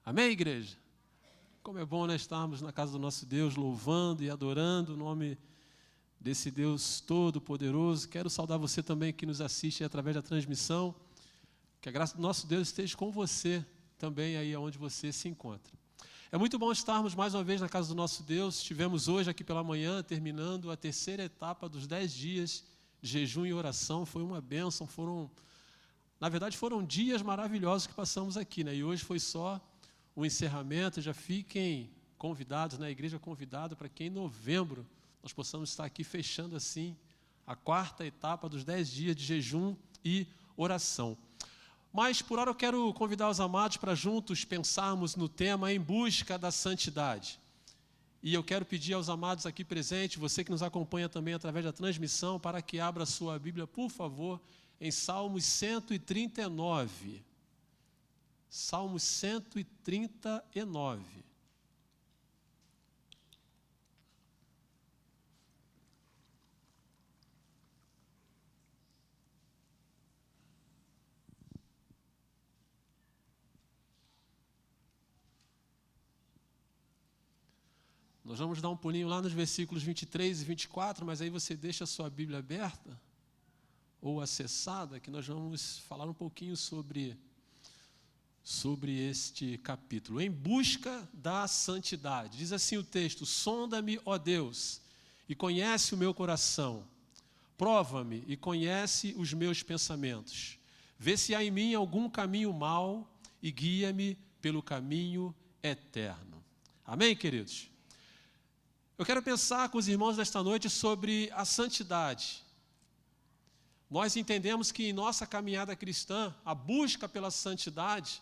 Amém, igreja? Como é bom, né, estarmos na casa do nosso Deus, louvando e adorando o nome desse Deus todo-poderoso. Quero saudar você também que nos assiste através da transmissão. Que a graça do nosso Deus esteja com você também aí onde você se encontra. É muito bom estarmos mais uma vez na casa do nosso Deus. Estivemos hoje aqui pela manhã, terminando a terceira etapa dos 10 dias de jejum e oração. Foi uma bênção, foram dias maravilhosos que passamos aqui, né? E hoje foi só o encerramento. Já fiquem convidados, né? A igreja convidada para que em novembro nós possamos estar aqui fechando assim a quarta etapa dos 10 dias de jejum e oração. Mas por hora eu quero convidar os amados para juntos pensarmos no tema em busca da santidade. E eu quero pedir aos amados aqui presentes, você que nos acompanha também através da transmissão, para que abra a sua Bíblia, por favor, em Salmos 139. Salmos 139. Nós vamos dar um pulinho lá nos versículos 23 e 24, mas aí você deixa a sua Bíblia aberta ou acessada, que nós vamos falar um pouquinho sobre este capítulo. Em busca da santidade. Diz assim o texto: sonda-me, ó Deus, e conhece o meu coração. Prova-me e conhece os meus pensamentos. Vê se há em mim algum caminho mau e guia-me pelo caminho eterno. Amém, queridos? Eu quero pensar com os irmãos nesta noite sobre a santidade. Nós entendemos que em nossa caminhada cristã, a busca pela santidade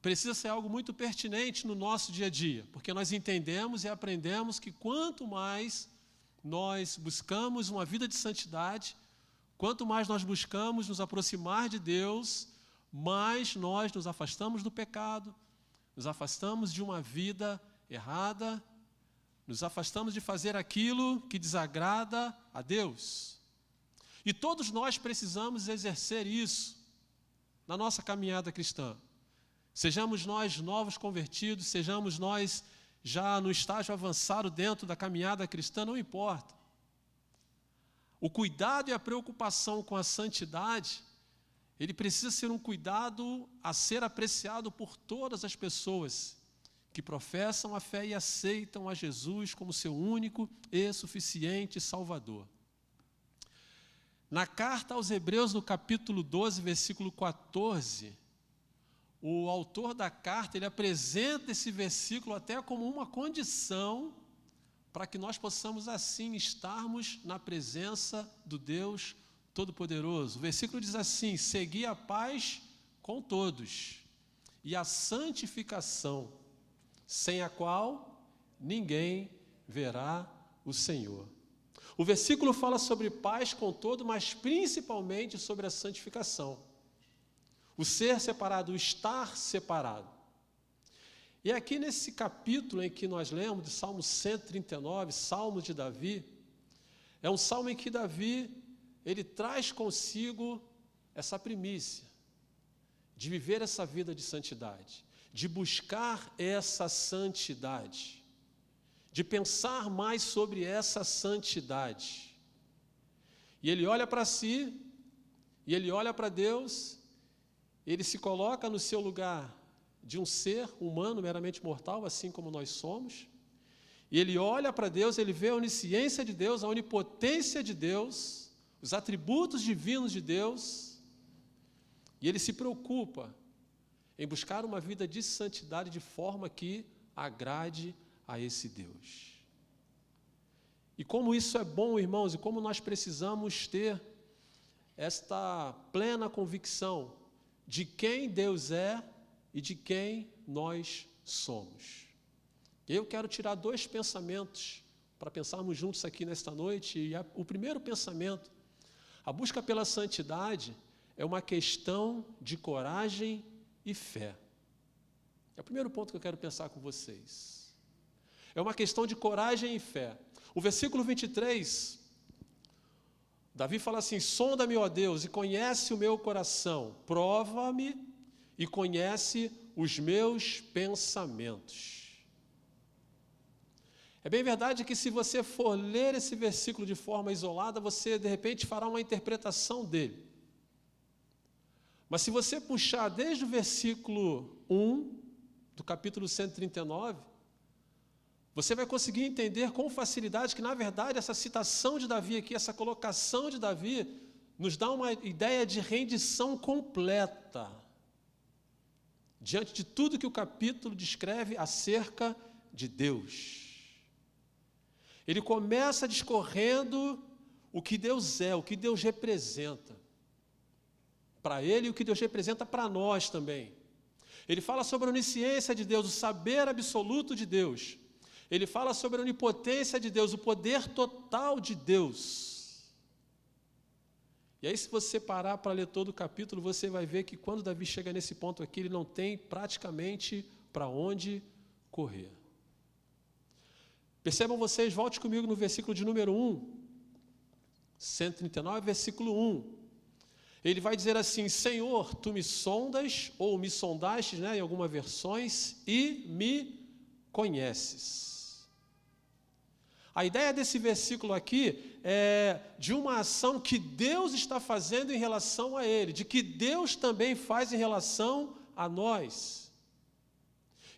precisa ser algo muito pertinente no nosso dia a dia, porque nós entendemos e aprendemos que quanto mais nós buscamos uma vida de santidade, quanto mais nós buscamos nos aproximar de Deus, mais nós nos afastamos do pecado, nos afastamos de uma vida errada, nos afastamos de fazer aquilo que desagrada a Deus. E todos nós precisamos exercer isso na nossa caminhada cristã. Sejamos nós novos convertidos, sejamos nós já no estágio avançado dentro da caminhada cristã, não importa. O cuidado e a preocupação com a santidade, ele precisa ser um cuidado a ser apreciado por todas as pessoas que professam a fé e aceitam a Jesus como seu único e suficiente Salvador. Na carta aos Hebreus, no capítulo 12, versículo 14, o autor da carta, ele apresenta esse versículo até como uma condição para que nós possamos assim estarmos na presença do Deus Todo-Poderoso. O versículo diz assim: segui a paz com todos e a santificação, sem a qual ninguém verá o Senhor. O versículo fala sobre paz com todo, mas principalmente sobre a santificação. O ser separado, o estar separado. E aqui nesse capítulo em que nós lemos, de Salmo 139, Salmo de Davi, é um salmo em que Davi, ele traz consigo essa primícia de viver essa vida de santidade, de buscar essa santidade, de pensar mais sobre essa santidade. E ele olha para si, e ele olha para Deus, ele se coloca no seu lugar de um ser humano meramente mortal, assim como nós somos, e ele olha para Deus, ele vê a onisciência de Deus, a onipotência de Deus, os atributos divinos de Deus, e ele se preocupa em buscar uma vida de santidade de forma que agrade a esse Deus. E como isso é bom, irmãos, e como nós precisamos ter esta plena convicção de quem Deus é e de quem nós somos. Eu quero tirar 2 pensamentos para pensarmos juntos aqui nesta noite. E o primeiro pensamento: a busca pela santidade é uma questão de coragem e fé. É o primeiro ponto que eu quero pensar com vocês. É uma questão de coragem e fé. O versículo 23, Davi fala assim: sonda-me, ó Deus, e conhece o meu coração, prova-me e conhece os meus pensamentos. É bem verdade que se você for ler esse versículo de forma isolada, você de repente fará uma interpretação dele. Mas se você puxar desde o versículo 1 do capítulo 139, você vai conseguir entender com facilidade que, na verdade, essa citação de Davi aqui, essa colocação de Davi, nos dá uma ideia de rendição completa diante de tudo que o capítulo descreve acerca de Deus. Ele começa discorrendo o que Deus é, o que Deus representa para ele e o que Deus representa para nós também. Ele fala sobre a onisciência de Deus, o saber absoluto de Deus. Ele fala sobre a onipotência de Deus, o poder total de Deus. E aí, se você parar para ler todo o capítulo, você vai ver que quando Davi chega nesse ponto aqui, ele não tem praticamente para onde correr. Percebam vocês, volte comigo no versículo de número 1, 139, versículo 1. Ele vai dizer assim: Senhor, tu me sondas, ou me sondaste, em algumas versões, e me conheces. A ideia desse versículo aqui é de uma ação que Deus está fazendo em relação a ele, de que Deus também faz em relação a nós.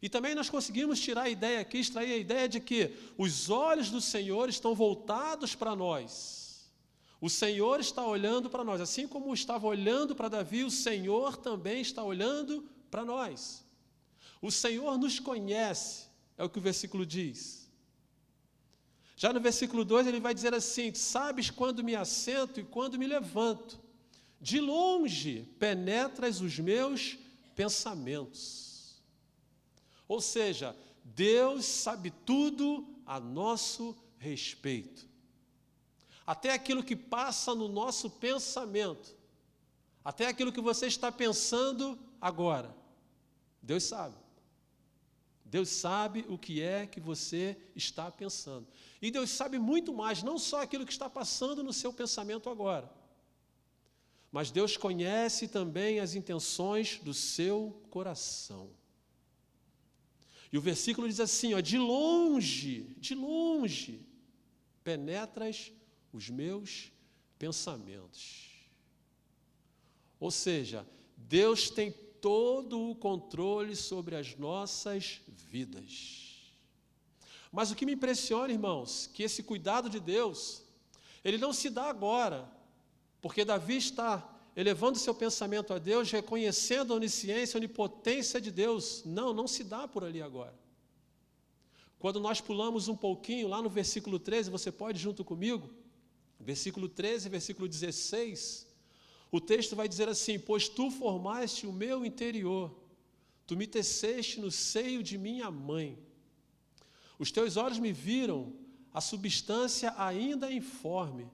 E também nós conseguimos tirar a ideia aqui, extrair a ideia de que os olhos do Senhor estão voltados para nós. O Senhor está olhando para nós. Assim como estava olhando para Davi, o Senhor também está olhando para nós. O Senhor nos conhece, é o que o versículo diz. Já no versículo 2 ele vai dizer assim: sabes quando me assento e quando me levanto. De longe penetras os meus pensamentos. Ou seja, Deus sabe tudo a nosso respeito. Até aquilo que passa no nosso pensamento, até aquilo que você está pensando agora, Deus sabe. Deus sabe o que é que você está pensando. E Deus sabe muito mais, não só aquilo que está passando no seu pensamento agora, mas Deus conhece também as intenções do seu coração. E o versículo diz assim, de longe, penetras os meus pensamentos. Ou seja, Deus tem todo o controle sobre as nossas vidas. Mas o que me impressiona, irmãos, que esse cuidado de Deus, ele não se dá agora, porque Davi está elevando seu pensamento a Deus, reconhecendo a onisciência, a onipotência de Deus. Não se dá por ali agora. Quando nós pulamos um pouquinho, lá no versículo 13, você pode ir junto comigo, versículo 13, versículo 16, o texto vai dizer assim: pois tu formaste o meu interior, tu me teceste no seio de minha mãe. Os teus olhos me viram a substância ainda informe,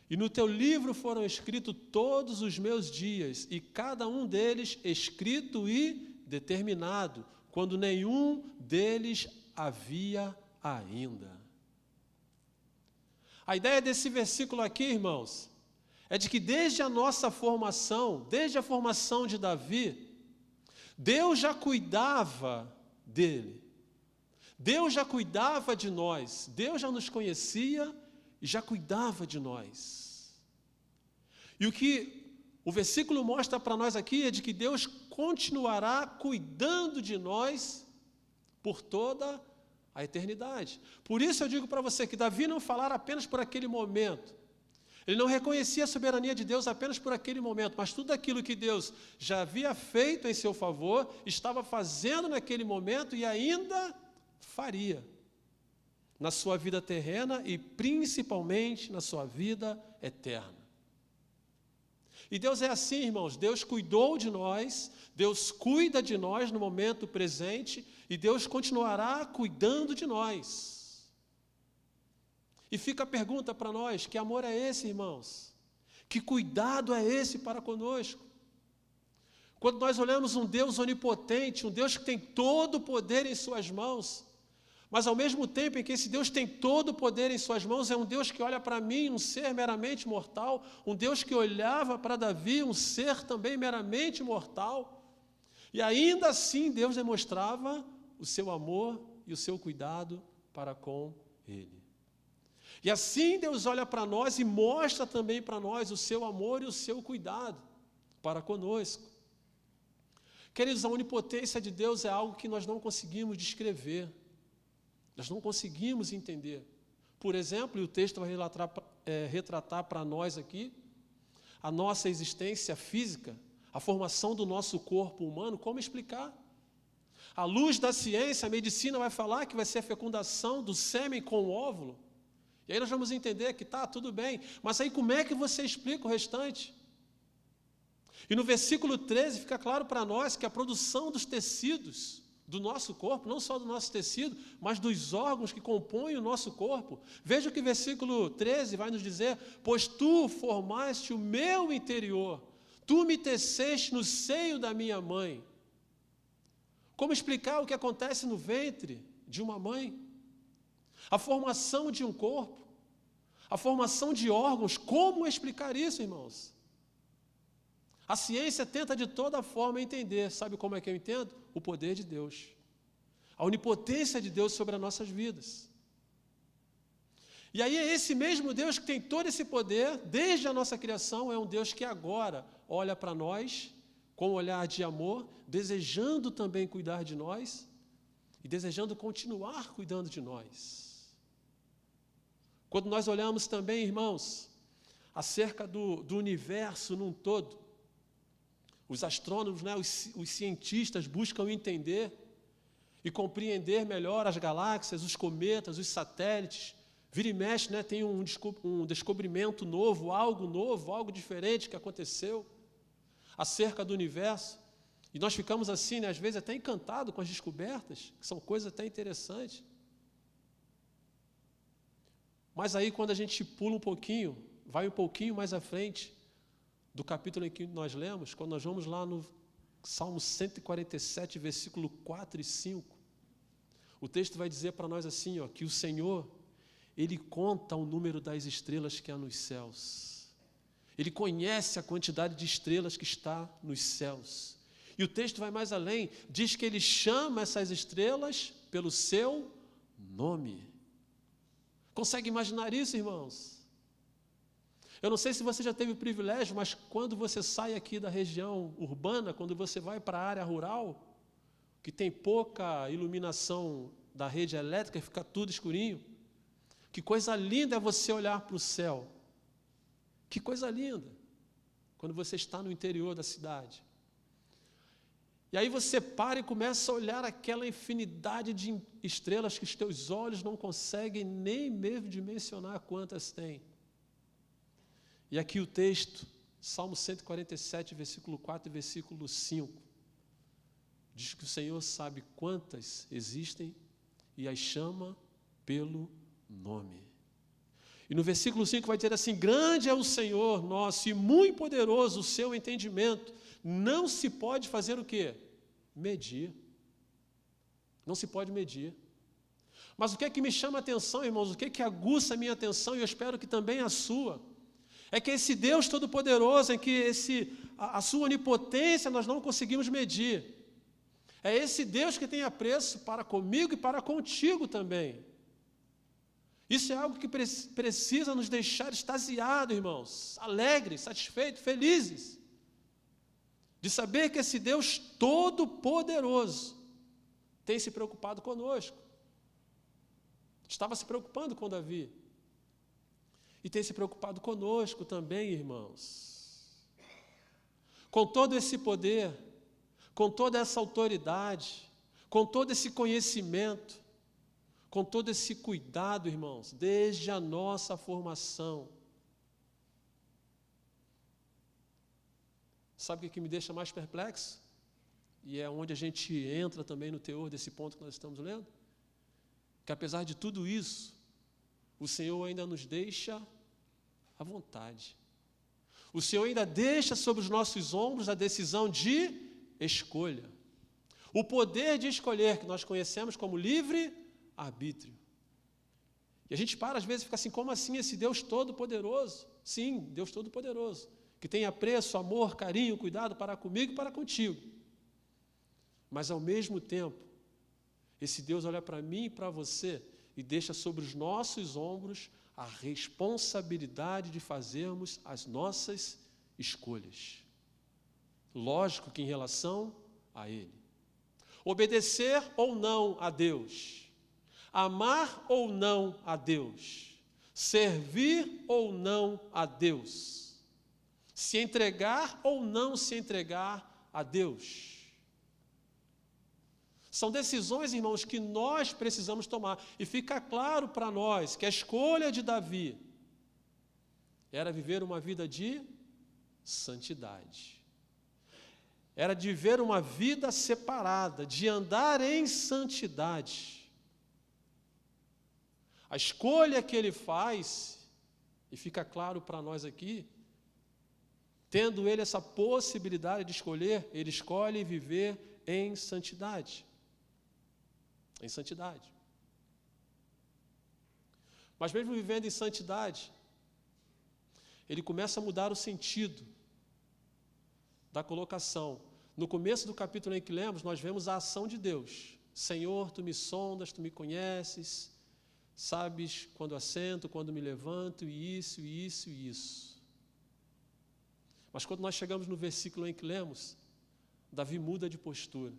e no teu livro foram escritos todos os meus dias, e cada um deles escrito e determinado, quando nenhum deles havia ainda. A ideia desse versículo aqui, irmãos, é de que desde a nossa formação, desde a formação de Davi, Deus já cuidava dele. Deus já cuidava de nós. Deus já nos conhecia e já cuidava de nós. E o que o versículo mostra para nós aqui é de que Deus continuará cuidando de nós por toda a eternidade. Por isso eu digo para você que Davi não falara apenas por aquele momento. Ele não reconhecia a soberania de Deus apenas por aquele momento, mas tudo aquilo que Deus já havia feito em seu favor, estava fazendo naquele momento e ainda faria na sua vida terrena e principalmente na sua vida eterna. E Deus é assim, irmãos, Deus cuidou de nós, Deus cuida de nós no momento presente e Deus continuará cuidando de nós. E fica a pergunta para nós: que amor é esse, irmãos? Que cuidado é esse para conosco? Quando nós olhamos um Deus onipotente, um Deus que tem todo o poder em suas mãos, mas ao mesmo tempo em que esse Deus tem todo o poder em suas mãos, é um Deus que olha para mim, um ser meramente mortal, um Deus que olhava para Davi, um ser também meramente mortal, E ainda assim Deus demonstrava o seu amor e o seu cuidado para com ele. E assim Deus olha para nós e mostra também para nós o seu amor e o seu cuidado para conosco. Queridos, a onipotência de Deus é algo que nós não conseguimos descrever, nós não conseguimos entender. Por exemplo, e o texto vai retratar para nós aqui, a nossa existência física, a formação do nosso corpo humano, como explicar? À luz da ciência, a medicina vai falar que vai ser a fecundação do sêmen com o óvulo. E aí nós vamos entender que tá, tudo bem, mas aí como é que você explica o restante? E no versículo 13 fica claro para nós que a produção dos tecidos do nosso corpo, não só do nosso tecido, mas dos órgãos que compõem o nosso corpo. Veja o que o versículo 13 vai nos dizer: pois tu formaste o meu interior, tu me teceste no seio da minha mãe. Como explicar o que acontece no ventre de uma mãe? A formação de um corpo, a formação de órgãos, como explicar isso, irmãos? A ciência tenta de toda forma entender. Sabe como é que eu entendo? O poder de Deus. A onipotência de Deus sobre as nossas vidas. E aí é esse mesmo Deus que tem todo esse poder, desde a nossa criação, é um Deus que agora olha para nós com um olhar de amor, desejando também cuidar de nós e desejando continuar cuidando de nós. Quando nós olhamos também, irmãos, acerca do universo num todo, os astrônomos, os cientistas buscam entender e compreender melhor as galáxias, os cometas, os satélites. Vira e mexe, tem um descobrimento novo, algo diferente que aconteceu acerca do universo. E nós ficamos assim, às vezes até encantados com as descobertas, que são coisas até interessantes. Mas aí quando a gente pula um pouquinho, vai um pouquinho mais à frente do capítulo em que nós lemos, quando nós vamos lá no Salmo 147, versículo 4 e 5, o texto vai dizer para nós assim, que o Senhor, Ele conta o número das estrelas que há nos céus. Ele conhece a quantidade de estrelas que está nos céus. E o texto vai mais além, diz que Ele chama essas estrelas pelo seu nome. Consegue imaginar isso, irmãos? Eu não sei se você já teve o privilégio, mas quando você sai aqui da região urbana, quando você vai para a área rural, que tem pouca iluminação da rede elétrica, fica tudo escurinho, que coisa linda é você olhar para o céu. Que coisa linda, quando você está no interior da cidade. E aí você para e começa a olhar aquela infinidade de estrelas que os teus olhos não conseguem nem mesmo dimensionar quantas tem. E aqui o texto, Salmo 147, versículo 4 e versículo 5, diz que o Senhor sabe quantas existem e as chama pelo nome. E no versículo 5 vai dizer assim: grande é o Senhor nosso e muito poderoso o seu entendimento. Não se pode fazer o quê? Medir. Não se pode medir. Mas o que é que me chama a atenção, irmãos? O que é que aguça a minha atenção, e eu espero que também a sua? É que esse Deus Todo-Poderoso, em que a sua onipotência nós não conseguimos medir, é esse Deus que tem apreço para comigo e para contigo também. Isso é algo que precisa nos deixar extasiados, irmãos, alegres, satisfeitos, felizes, de saber que esse Deus Todo-Poderoso tem se preocupado conosco. Estava se preocupando com Davi. E tem se preocupado conosco também, irmãos. Com todo esse poder, com toda essa autoridade, com todo esse conhecimento, com todo esse cuidado, irmãos, desde a nossa formação. Sabe o que me deixa mais perplexo? E é onde a gente entra também no teor desse ponto que nós estamos lendo? Que apesar de tudo isso, o Senhor ainda nos deixa à vontade. O Senhor ainda deixa sobre os nossos ombros a decisão de escolha. O poder de escolher, que nós conhecemos como livre-arbítrio. E a gente às vezes fica assim, como assim esse Deus Todo-Poderoso? Sim, Deus Todo-Poderoso, que tem apreço, amor, carinho, cuidado para comigo e para contigo. Mas, ao mesmo tempo, esse Deus olha para mim e para você e deixa sobre os nossos ombros a responsabilidade de fazermos as nossas escolhas. Lógico que em relação a Ele. Obedecer ou não a Deus. Amar ou não a Deus. Servir ou não a Deus. Se entregar ou não se entregar a Deus. São decisões, irmãos, que nós precisamos tomar. E fica claro para nós que a escolha de Davi era viver uma vida de santidade. Era de viver uma vida separada, de andar em santidade. A escolha que ele faz, e fica claro para nós aqui, tendo ele essa possibilidade de escolher, ele escolhe viver em santidade. Em santidade. Mas mesmo vivendo em santidade, ele começa a mudar o sentido da colocação. No começo do capítulo em que lemos, nós vemos a ação de Deus. Senhor, tu me sondas, tu me conheces, sabes quando assento, quando me levanto, e isso, e isso, e isso. Mas quando nós chegamos no versículo em que lemos, Davi muda de postura.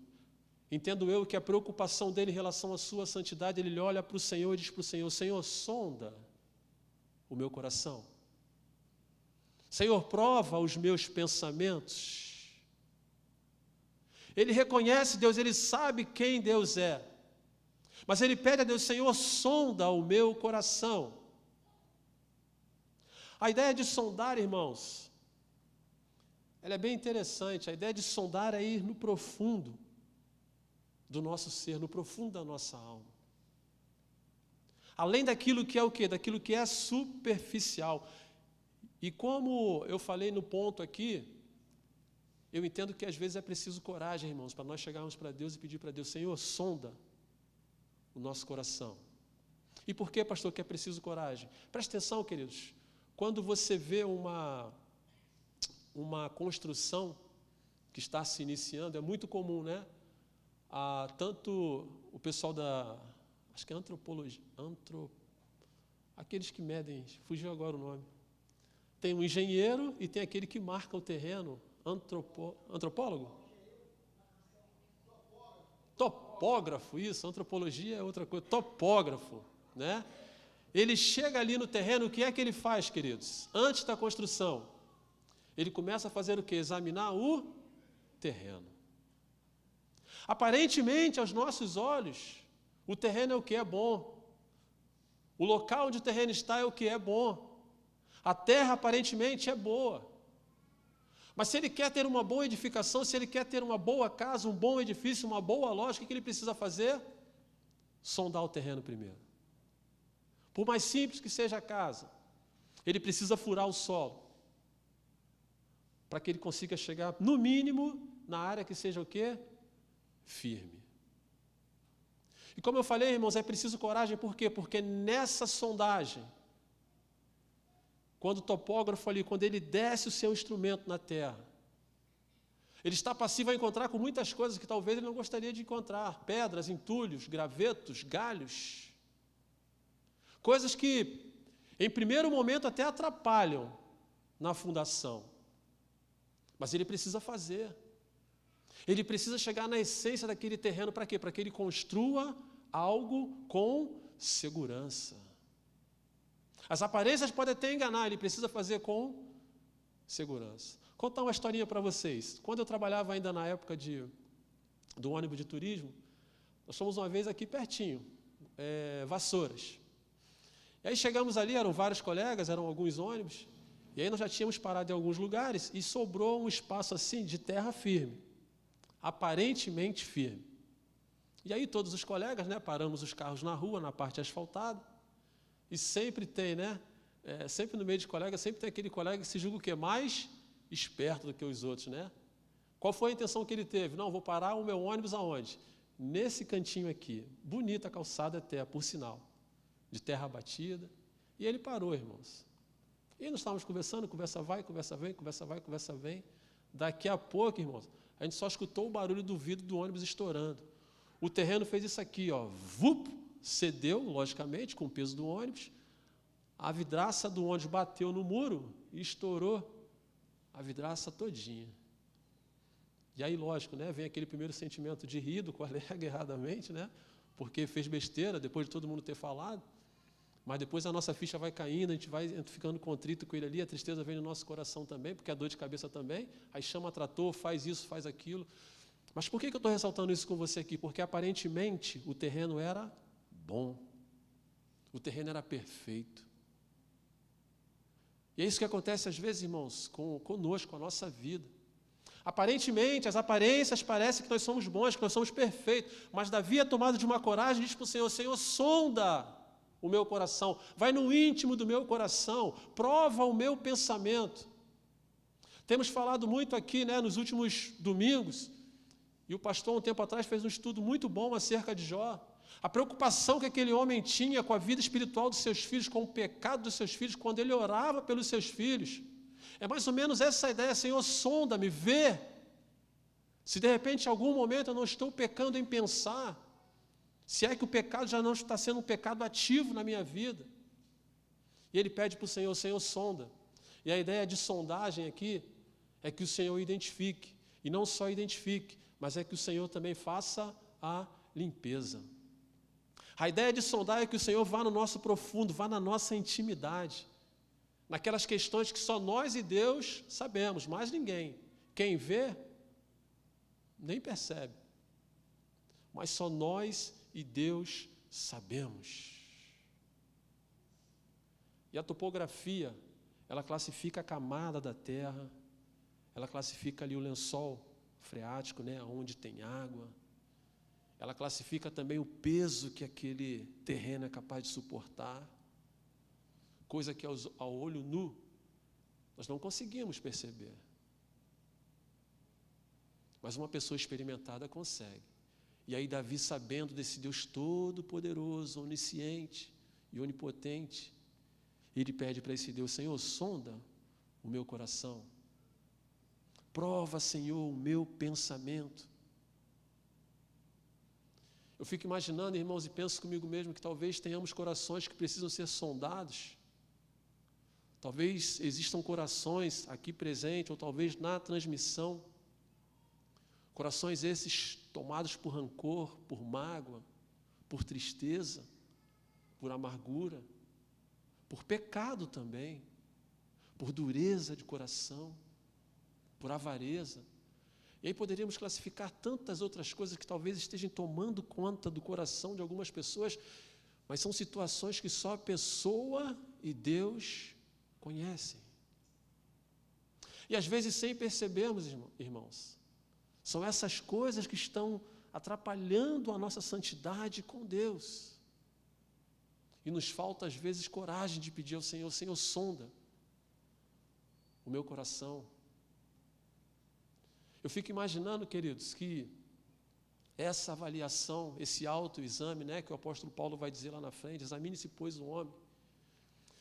Entendo eu que a preocupação dele em relação à sua santidade, ele olha para o Senhor e diz para o Senhor, Senhor, sonda o meu coração. Senhor, prova os meus pensamentos. Ele reconhece Deus, ele sabe quem Deus é. Mas ele pede a Deus, Senhor, sonda o meu coração. A ideia de sondar, irmãos, ela é bem interessante. A ideia de sondar é ir no profundo do nosso ser, no profundo da nossa alma. Além daquilo que é o quê? Daquilo que é superficial. E como eu falei no ponto aqui, eu entendo que às vezes é preciso coragem, irmãos, para nós chegarmos para Deus e pedir para Deus, Senhor, sonda o nosso coração. E por que, pastor, que é preciso coragem? Preste atenção, queridos. Quando você vê uma construção que está se iniciando, é muito comum, né? Tanto o pessoal acho que é antropologia, aqueles que medem, fugiu agora o nome. Tem um engenheiro e tem aquele que marca o terreno, antropólogo? Topógrafo, isso, antropologia é outra coisa, topógrafo, né? Ele chega ali no terreno, o que é que ele faz, queridos? Antes da construção, ele começa a fazer o quê? Examinar o terreno. Aparentemente, aos nossos olhos, o terreno é o que é bom. O local onde o terreno está é o que é bom. A terra, aparentemente, é boa. Mas se ele quer ter uma boa edificação, se ele quer ter uma boa casa, um bom edifício, uma boa loja, o que ele precisa fazer? Sondar o terreno primeiro. Por mais simples que seja a casa, ele precisa furar o solo. Para que ele consiga chegar, no mínimo, na área que seja o quê? Firme. E como eu falei, irmãos, é preciso coragem, por quê? Porque nessa sondagem, quando o topógrafo ali, quando ele desce o seu instrumento na terra, ele está passivo a encontrar com muitas coisas que talvez ele não gostaria de encontrar, pedras, entulhos, gravetos, galhos, coisas que, em primeiro momento, até atrapalham na fundação, mas ele precisa fazer. Ele precisa chegar na essência daquele terreno para quê? Para que ele construa algo com segurança. As aparências podem até enganar, ele precisa fazer com segurança. Vou contar uma historinha para vocês. Quando eu trabalhava ainda na época do ônibus de turismo, nós fomos uma vez aqui pertinho, Vassouras. E aí chegamos ali, eram vários colegas, eram alguns ônibus, e aí nós já tínhamos parado em alguns lugares e sobrou um espaço assim de terra firme. Aparentemente firme. E aí todos os colegas, né, paramos os carros na rua, na parte asfaltada, e sempre tem, né, sempre no meio de colegas, sempre tem aquele colega que se julga o quê? Mais esperto do que os outros, né? Qual foi a intenção que ele teve? Não, vou parar o meu ônibus aonde? Nesse cantinho aqui, bonita a calçada até, por sinal, de terra batida, e ele parou, irmãos. E nós estávamos conversando, conversa vai, conversa vem, conversa vai, conversa vem. Daqui a pouco, irmãos, a gente só escutou o barulho do vidro do ônibus estourando. O terreno fez isso aqui, ó, vup, cedeu, logicamente, com o peso do ônibus. A vidraça do ônibus bateu no muro e estourou a vidraça todinha. E aí, lógico, né, vem aquele primeiro sentimento de rir do colega erradamente, né, porque fez besteira, depois de todo mundo ter falado. Mas depois a nossa ficha vai caindo, a gente vai ficando contrito com ele ali, a tristeza vem no nosso coração também, porque a dor de cabeça também. Aí chama trator, faz isso, faz aquilo. Mas por que eu estou ressaltando isso com você aqui? Porque aparentemente o terreno era bom, o terreno era perfeito. E é isso que acontece às vezes, irmãos, conosco, com a nossa vida. Aparentemente, as aparências parecem que nós somos bons, que nós somos perfeitos, mas Davi é tomado de uma coragem e diz para o Senhor: Senhor, sonda o meu coração, vai no íntimo do meu coração, prova o meu pensamento. Temos falado muito aqui, né, nos últimos domingos, e o pastor, um tempo atrás, fez um estudo muito bom acerca de Jó. A preocupação que aquele homem tinha com a vida espiritual dos seus filhos, com o pecado dos seus filhos, quando ele orava pelos seus filhos. É mais ou menos essa ideia: Senhor, sonda-me, vê. Se de repente, em algum momento, eu não estou pecando em pensar, se é que o pecado já não está sendo um pecado ativo na minha vida. E ele pede para o Senhor: Senhor, sonda. E a ideia de sondagem aqui é que o Senhor identifique, e não só identifique, mas é que o Senhor também faça a limpeza. A ideia de sondar é que o Senhor vá no nosso profundo, vá na nossa intimidade, naquelas questões que só nós e Deus sabemos, mais ninguém. Quem vê, nem percebe, mas só nós e Deus sabemos. E a topografia, ela classifica a camada da terra, ela classifica ali o lençol freático, né, onde tem água. Ela classifica também o peso que aquele terreno é capaz de suportar, coisa que ao olho nu nós não conseguimos perceber. Mas uma pessoa experimentada consegue. E aí Davi, sabendo desse Deus todo-poderoso, onisciente e onipotente, ele pede para esse Deus: Senhor, sonda o meu coração. Prova, Senhor, o meu pensamento. Eu fico imaginando, irmãos, e penso comigo mesmo que talvez tenhamos corações que precisam ser sondados. Talvez existam corações aqui presentes, ou talvez na transmissão, corações esses tomados por rancor, por mágoa, por tristeza, por amargura, por pecado também, por dureza de coração, por avareza. E aí poderíamos classificar tantas outras coisas que talvez estejam tomando conta do coração de algumas pessoas, mas são situações que só a pessoa e Deus conhecem. E às vezes, sem percebermos, irmãos, são essas coisas que estão atrapalhando a nossa santidade com Deus. E nos falta, às vezes, coragem de pedir ao Senhor: Senhor, sonda o meu coração. Eu fico imaginando, queridos, que essa avaliação, esse autoexame, né, que o apóstolo Paulo vai dizer lá na frente: examine-se, pois, o homem.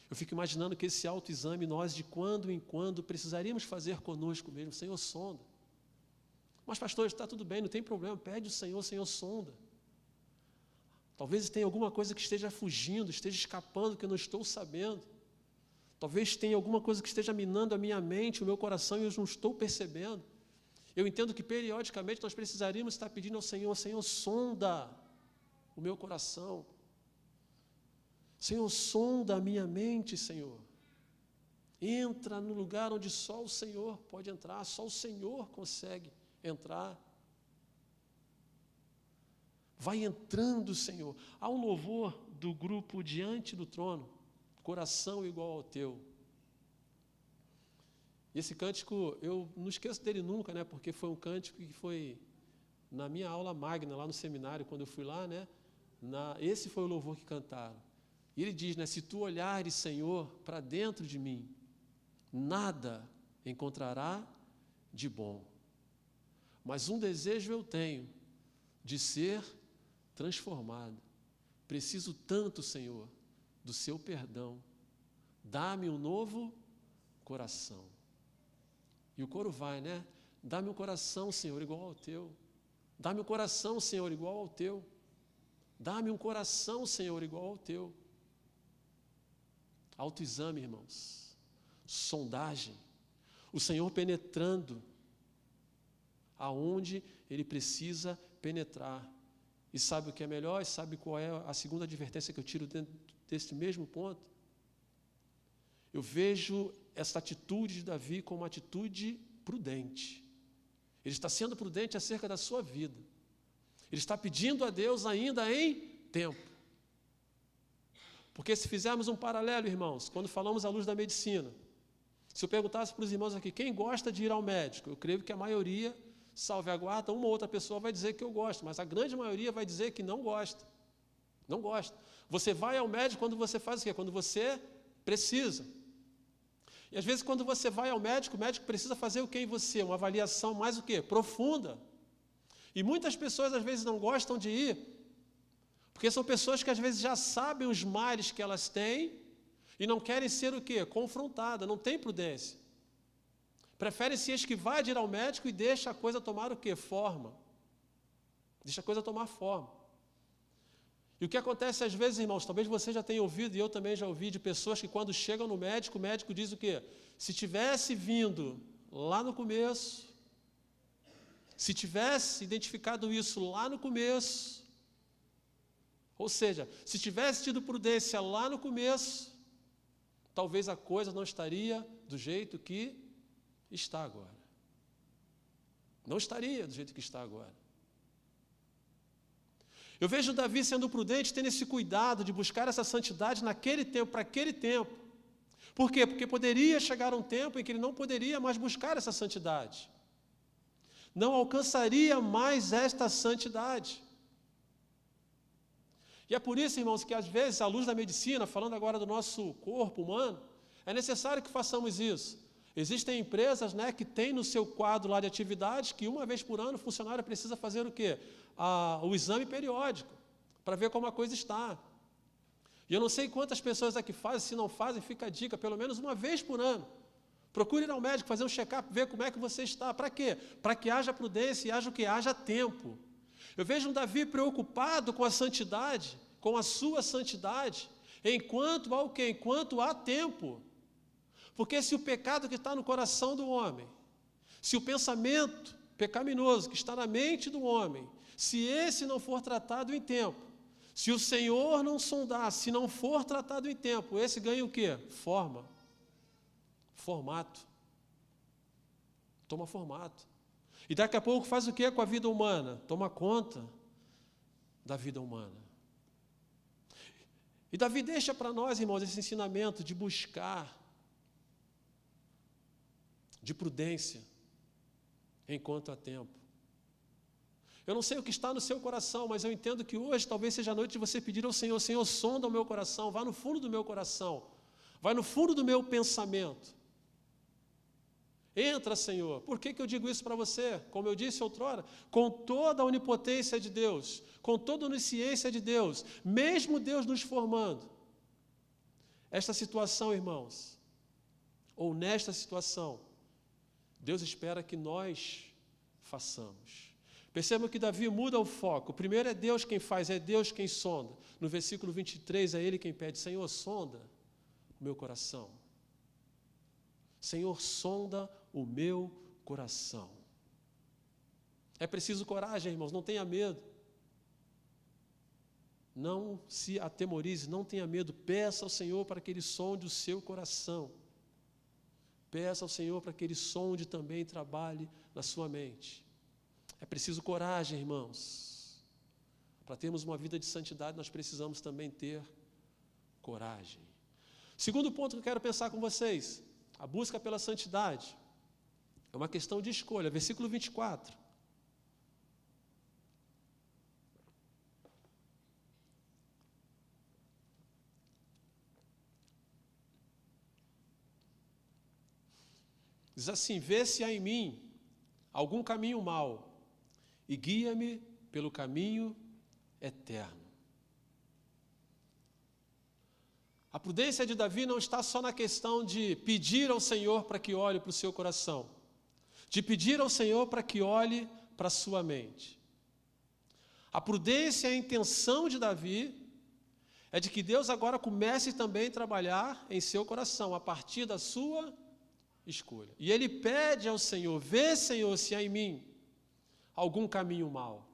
Eu fico imaginando que esse autoexame nós, de quando em quando, precisaríamos fazer conosco mesmo: Senhor, sonda. Mas, pastor, está tudo bem, não tem problema, pede o Senhor: Senhor, sonda. Talvez tenha alguma coisa que esteja fugindo, esteja escapando, que eu não estou sabendo. Talvez tenha alguma coisa que esteja minando a minha mente, o meu coração, e eu não estou percebendo. Eu entendo que periodicamente nós precisaríamos estar pedindo ao Senhor: Senhor, sonda o meu coração. Senhor, sonda a minha mente, Senhor. Entra no lugar onde só o Senhor pode entrar, só o Senhor consegue entrar. Vai entrando, Senhor. Há um louvor do grupo Diante do Trono, Coração Igual ao Teu. E esse cântico, eu não esqueço dele nunca, né? Porque foi um cântico que foi na minha aula magna, lá no seminário, quando eu fui lá, né? Esse foi o louvor que cantaram. E ele diz, né? Se tu olhares, Senhor, para dentro de mim, nada encontrará de bom. Mas um desejo eu tenho, de ser transformado. Preciso tanto, Senhor, do seu perdão. Dá-me um novo coração. E o coro vai, né? Dá-me um coração, Senhor, igual ao teu. Dá-me um coração, Senhor, igual ao teu. Dá-me um coração, Senhor, igual ao teu. Autoexame, irmãos. Sondagem. O Senhor penetrando aonde Ele precisa penetrar. E sabe o que é melhor? E sabe qual é a segunda advertência que eu tiro dentro desse mesmo ponto? Eu vejo essa atitude de Davi como uma atitude prudente. Ele está sendo prudente acerca da sua vida. Ele está pedindo a Deus ainda em tempo. Porque se fizermos um paralelo, irmãos, quando falamos à luz da medicina, se eu perguntasse para os irmãos aqui, quem gosta de ir ao médico? Eu creio que a maioria, salve a guarda, uma ou outra pessoa vai dizer que eu gosto, mas a grande maioria vai dizer que não gosta. Não gosta. Você vai ao médico quando você faz o quê? Quando você precisa. E às vezes quando você vai ao médico, o médico precisa fazer o que em você? Uma avaliação mais o quê? Profunda. E muitas pessoas às vezes não gostam de ir, porque são pessoas que às vezes já sabem os males que elas têm e não querem ser o quê? Confrontadas, não tem prudência. Preferem se esquivar de ir ao médico e deixa a coisa tomar o quê? Forma. Deixa a coisa tomar forma. E o que acontece às vezes, irmãos, talvez você já tenha ouvido, e eu também já ouvi, de pessoas que quando chegam no médico, o médico diz o quê? Se tivesse vindo lá no começo, se tivesse identificado isso lá no começo, ou seja, se tivesse tido prudência lá no começo, talvez a coisa não estaria do jeito que está agora. Não estaria do jeito que está agora. Eu vejo Davi sendo prudente, tendo esse cuidado de buscar essa santidade naquele tempo, para aquele tempo. Por quê? Porque poderia chegar um tempo em que ele não poderia mais buscar essa santidade. Não alcançaria mais esta santidade. E é por isso, irmãos, que às vezes, à luz da medicina, falando agora do nosso corpo humano, é necessário que façamos isso. Existem empresas, né, que têm no seu quadro lá de atividades que uma vez por ano o funcionário precisa fazer o quê? O exame periódico, para ver como a coisa está. E eu não sei quantas pessoas aqui fazem, se não fazem, fica a dica, pelo menos uma vez por ano. Procure ir ao médico, fazer um check-up, ver como é que você está. Para quê? Para que haja prudência e haja o que? Haja tempo. Eu vejo um Davi preocupado com a santidade, com a sua santidade, enquanto há o quê? Enquanto há tempo. Porque se o pecado que está no coração do homem, se o pensamento pecaminoso que está na mente do homem, se esse não for tratado em tempo, se o Senhor não sondar, se não for tratado em tempo, esse ganha o quê? Formato. Toma formato. E daqui a pouco faz o quê com a vida humana? Toma conta da vida humana. E Davi deixa para nós, irmãos, esse ensinamento de buscar, de prudência, enquanto há tempo. Eu não sei o que está no seu coração, mas eu entendo que hoje talvez seja a noite de você pedir ao Senhor, Senhor, sonda o meu coração, vá no fundo do meu coração, vai no fundo do meu pensamento. Entra, Senhor. Por que eu digo isso para você? Como eu disse outrora, com toda a onipotência de Deus, com toda a onisciência de Deus, mesmo Deus nos formando, esta situação, irmãos, ou nesta situação, Deus espera que nós façamos. Percebam que Davi muda o foco. Primeiro é Deus quem faz, é Deus quem sonda. No versículo 23 é Ele quem pede, Senhor, sonda o meu coração. Senhor, sonda o meu coração. É preciso coragem, irmãos, não tenha medo. Não se atemorize, não tenha medo. Peça ao Senhor para que Ele sonde o seu coração. Peça ao Senhor para que Ele sonde também e trabalhe na sua mente. É preciso coragem, irmãos. Para termos uma vida de santidade, nós precisamos também ter coragem. Segundo ponto que eu quero pensar com vocês, a busca pela santidade é uma questão de escolha. Versículo 24. Diz assim, vê se há em mim algum caminho mau e guia-me pelo caminho eterno. A prudência de Davi não está só na questão de pedir ao Senhor para que olhe para o seu coração. de pedir ao Senhor para que olhe para a sua mente. A prudência e a intenção de Davi é de que Deus agora comece também a trabalhar em seu coração, a partir da sua escolha. E ele pede ao Senhor: vê, Senhor, se há em mim algum caminho mau.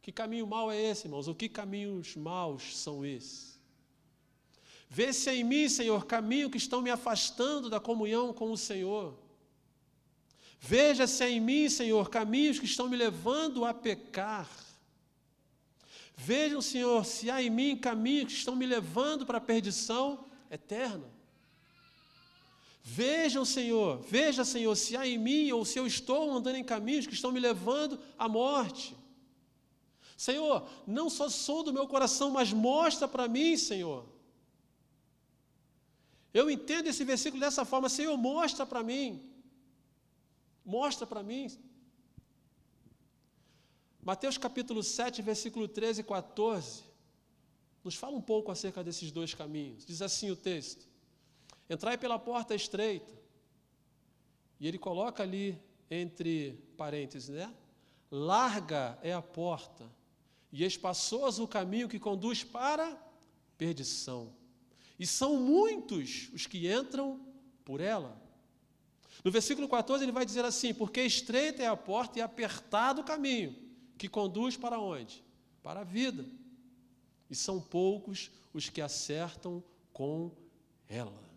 Que caminho mau é esse, irmãos? Ou que caminhos maus são esses? Vê se há em mim, Senhor, caminho que estão me afastando da comunhão com o Senhor. Veja se há em mim, Senhor, caminhos que estão me levando a pecar. Vejam, Senhor, se há em mim caminhos que estão me levando para a perdição eterna. Vejam, Senhor, veja, Senhor, se há em mim ou se eu estou andando em caminhos que estão me levando à morte. Senhor, não só sonda o meu coração, mas mostra para mim, Senhor. Eu entendo esse versículo dessa forma: Senhor, mostra para mim. Mostra para mim. Mateus capítulo 7, versículo 13 e 14, nos fala um pouco acerca desses dois caminhos. Diz assim o texto: entrai pela porta estreita. E ele coloca ali entre parênteses, né? Larga é a porta, e espaçoso o caminho que conduz para perdição. E são muitos os que entram por ela. No versículo 14 ele vai dizer assim: porque estreita é a porta e apertado o caminho que conduz para onde? Para a vida. E são poucos os que acertam com ela.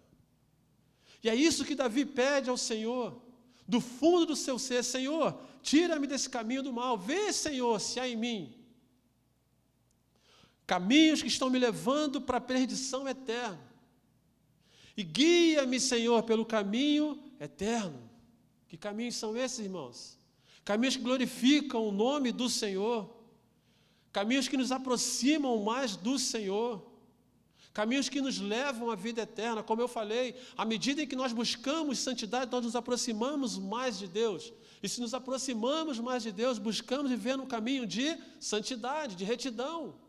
E é isso que Davi pede ao Senhor, do fundo do seu ser: Senhor, tira-me desse caminho do mal. Vê, Senhor, se há em mim caminhos que estão me levando para a perdição eterna. E guia-me, Senhor, pelo caminho eterno. Que caminhos são esses, irmãos? Caminhos que glorificam o nome do Senhor, caminhos que nos aproximam mais do Senhor, caminhos que nos levam à vida eterna. Como eu falei, à medida em que nós buscamos santidade, nós nos aproximamos mais de Deus. E se nos aproximamos mais de Deus, buscamos viver no caminho de santidade, de retidão.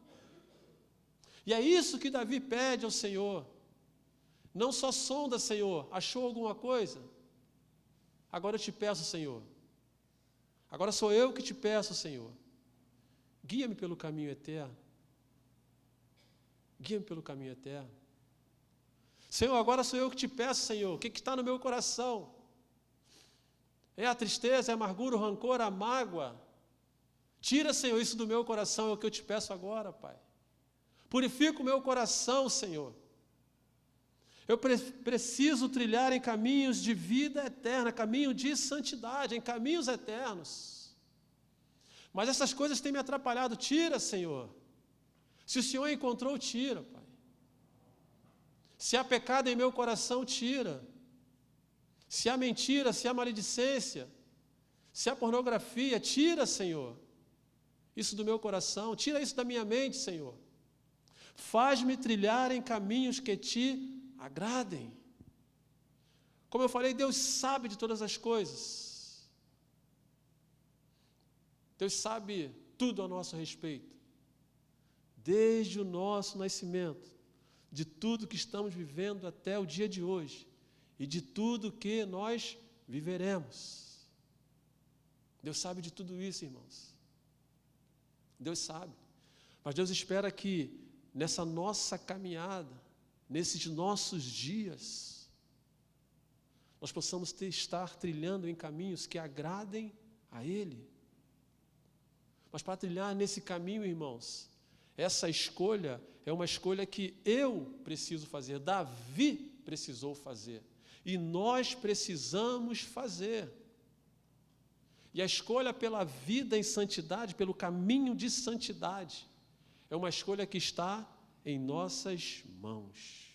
E é isso que Davi pede ao Senhor. Não só sonda, Senhor, achou alguma coisa? Agora eu te peço, Senhor. Agora sou eu que te peço, Senhor. Guia-me pelo caminho eterno. Guia-me pelo caminho eterno. Senhor, agora sou eu que te peço, Senhor. O que está no meu coração? É a tristeza, é a amargura, o rancor, a mágoa? Tira, Senhor, isso do meu coração, é o que eu te peço agora, Pai. Purifica o meu coração, Senhor. Eu preciso trilhar em caminhos de vida eterna, caminho de santidade, em caminhos eternos. Mas essas coisas têm me atrapalhado. Tira, Senhor. Se o Senhor encontrou, tira, Pai. Se há pecado em meu coração, tira. Se há mentira, se há maledicência, se há pornografia, tira, Senhor, isso do meu coração. Tira isso da minha mente, Senhor. Faz-me trilhar em caminhos que te agradem. Como eu falei, Deus sabe de todas as coisas. Deus sabe tudo a nosso respeito. Desde o nosso nascimento, de tudo que estamos vivendo até o dia de hoje e de tudo que nós viveremos. Deus sabe de tudo isso, irmãos. Deus sabe. Mas Deus espera que nessa nossa caminhada, nesses nossos dias, nós possamos estar trilhando em caminhos que agradem a Ele. Mas para trilhar nesse caminho, irmãos, essa escolha é uma escolha que eu preciso fazer, Davi precisou fazer, e nós precisamos fazer. E a escolha pela vida em santidade, pelo caminho de santidade, é uma escolha que está em nossas mãos.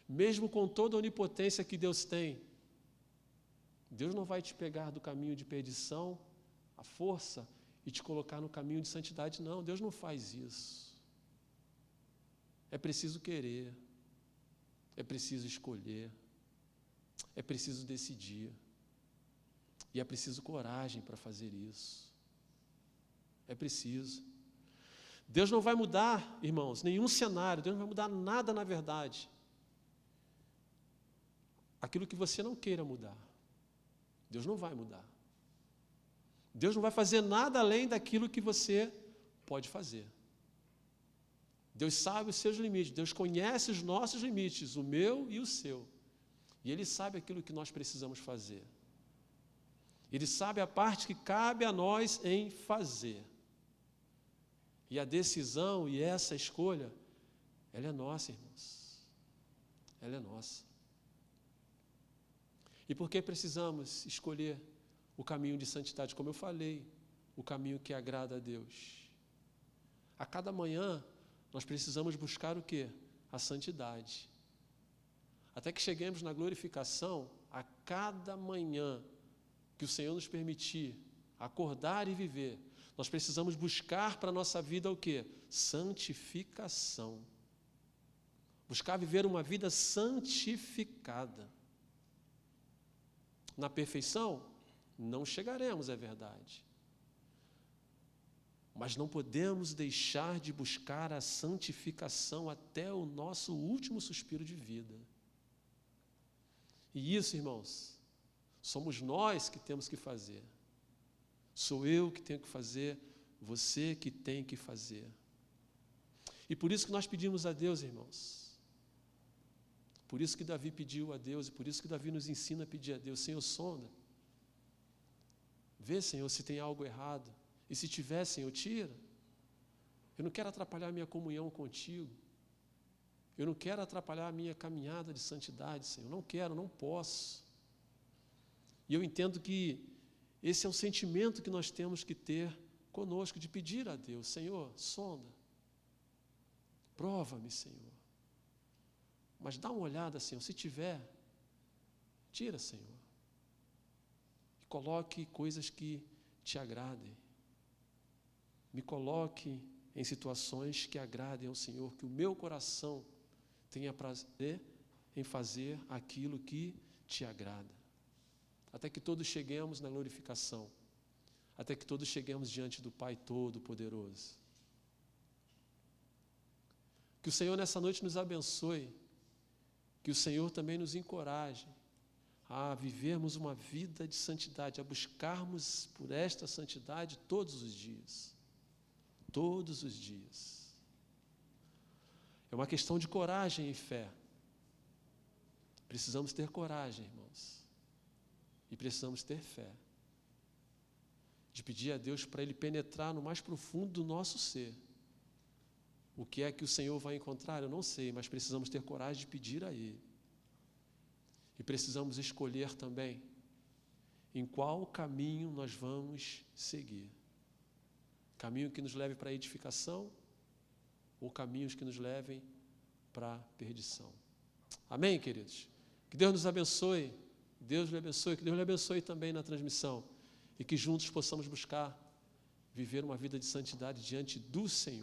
Mesmo com toda a onipotência que Deus tem, Deus não vai te pegar do caminho de perdição, a força, e te colocar no caminho de santidade, não. Deus não faz isso. É preciso querer, é preciso escolher, é preciso decidir, e é preciso coragem para fazer isso. É preciso. Deus não vai mudar, irmãos, nenhum cenário, Deus não vai mudar nada na verdade. Aquilo que você não queira mudar. Deus não vai mudar. Deus não vai fazer nada além daquilo que você pode fazer. Deus sabe os seus limites, Deus conhece os nossos limites, o meu e o seu. E Ele sabe aquilo que nós precisamos fazer. Ele sabe a parte que cabe a nós em fazer. E a decisão e essa escolha, ela é nossa, irmãos. Ela é nossa. E por que precisamos escolher o caminho de santidade? Como eu falei, o caminho que agrada a Deus. A cada manhã, nós precisamos buscar o quê? A santidade. Até que cheguemos na glorificação, a cada manhã que o Senhor nos permitir acordar e viver, nós precisamos buscar para a nossa vida o quê? Santificação. Buscar viver uma vida santificada. Na perfeição, não chegaremos, é verdade. Mas não podemos deixar de buscar a santificação até o nosso último suspiro de vida. E isso, irmãos, somos nós que temos que fazer. Sou eu que tenho que fazer, você que tem que fazer. E por isso que nós pedimos a Deus, irmãos. Por isso que Davi pediu a Deus, e por isso que Davi nos ensina a pedir a Deus: Senhor, sonda. Vê, Senhor, se tem algo errado. E se tiver, Senhor, tira. Eu não quero atrapalhar a minha comunhão contigo. Eu não quero atrapalhar a minha caminhada de santidade, Senhor. Não quero, não posso. E eu entendo que esse é o sentimento que nós temos que ter conosco, de pedir a Deus: Senhor, sonda. Prova-me, Senhor. Mas dá uma olhada, Senhor. Se tiver, tira, Senhor. E coloque coisas que te agradem. Me coloque em situações que agradem ao Senhor, que o meu coração tenha prazer em fazer aquilo que te agrada. Até que todos cheguemos na glorificação, até que todos cheguemos diante do Pai Todo-Poderoso. Que o Senhor nessa noite nos abençoe, que o Senhor também nos encoraje a vivermos uma vida de santidade, a buscarmos por esta santidade todos os dias. Todos os dias. É uma questão de coragem e fé. Precisamos ter coragem, irmãos. E precisamos ter fé. De pedir a Deus para Ele penetrar no mais profundo do nosso ser. O que é que o Senhor vai encontrar? Eu não sei, mas precisamos ter coragem de pedir a Ele. E precisamos escolher também em qual caminho nós vamos seguir. Caminho que nos leve para a edificação ou caminhos que nos levem para a perdição. Amém, queridos? Que Deus nos abençoe, Deus lhe abençoe, que Deus lhe abençoe também na transmissão e que juntos possamos buscar viver uma vida de santidade diante do Senhor.